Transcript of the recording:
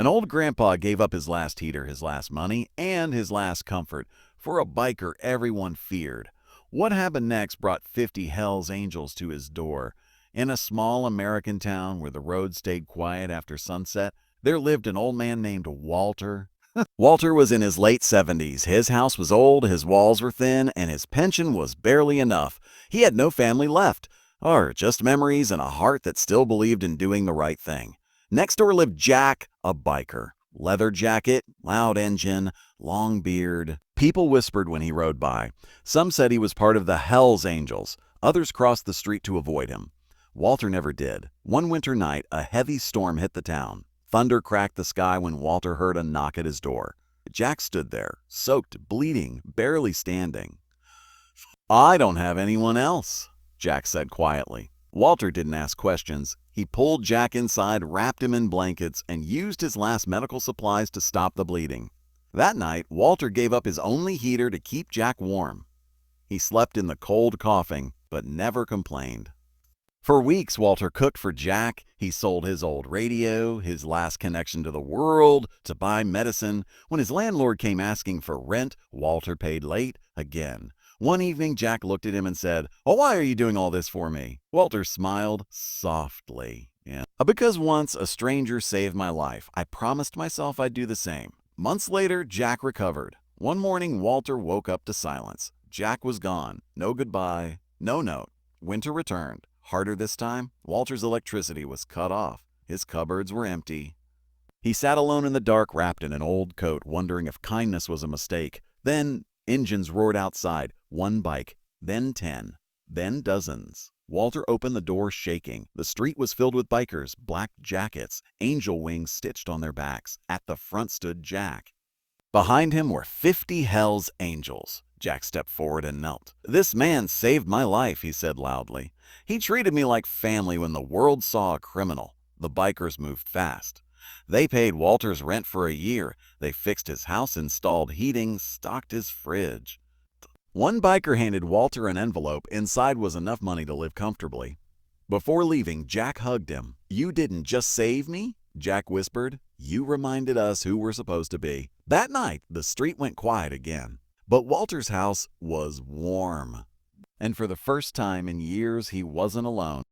An old grandpa gave up his last heater, his last money, and his last comfort for a biker everyone feared. What happened next brought 50 Hell's Angels to his door. In a small American town where the road stayed quiet after sunset, there lived an old man named Walter. Walter was in his late 70s. His house was old, his walls were thin, and his pension was barely enough. He had no family left, or just memories and a heart that still believed in doing the right thing. Next door lived Jack, a biker. Leather jacket, loud engine, long beard. People whispered when he rode by. Some said he was part of the Hell's Angels. Others crossed the street to avoid him. Walter never did. One winter night, a heavy storm hit the town. Thunder cracked the sky when Walter heard a knock at his door. Jack stood there, soaked, bleeding, barely standing. "I don't have anyone else," Jack said quietly. Walter didn't ask questions. He pulled Jack inside, wrapped him in blankets, and used his last medical supplies to stop the bleeding. That night, Walter gave up his only heater to keep Jack warm. He slept in the cold, coughing, but never complained. For weeks, Walter cooked for Jack. He sold his old radio, his last connection to the world, to buy medicine. When his landlord came asking for rent, Walter paid late again. One evening, Jack looked at him and said, "Oh, why are you doing all this for me?" Walter smiled softly. Because once a stranger saved my life. I promised myself I'd do the same." Months later, Jack recovered. One morning, Walter woke up to silence. Jack was gone. No goodbye, no note. Winter returned. Harder this time. Walter's electricity was cut off. His cupboards were empty. He sat alone in the dark, wrapped in an old coat, wondering if kindness was a mistake. Then engines roared outside. One bike, then 10, then dozens. Walter opened the door, shaking. The street was filled with bikers, black jackets, angel wings stitched on their backs. At the front stood Jack. Behind him were 50 Hell's Angels. Jack stepped forward and knelt. "This man saved my life," he said loudly. "He treated me like family when the world saw a criminal." The bikers moved fast. They paid Walter's rent for a year. They fixed his house, installed heating, stocked his fridge. One biker handed Walter an envelope. Inside was enough money to live comfortably. Before leaving, Jack hugged him. "You didn't just save me," Jack whispered. "You reminded us who we're supposed to be." That night, the street went quiet again. But Walter's house was warm. And for the first time in years, he wasn't alone.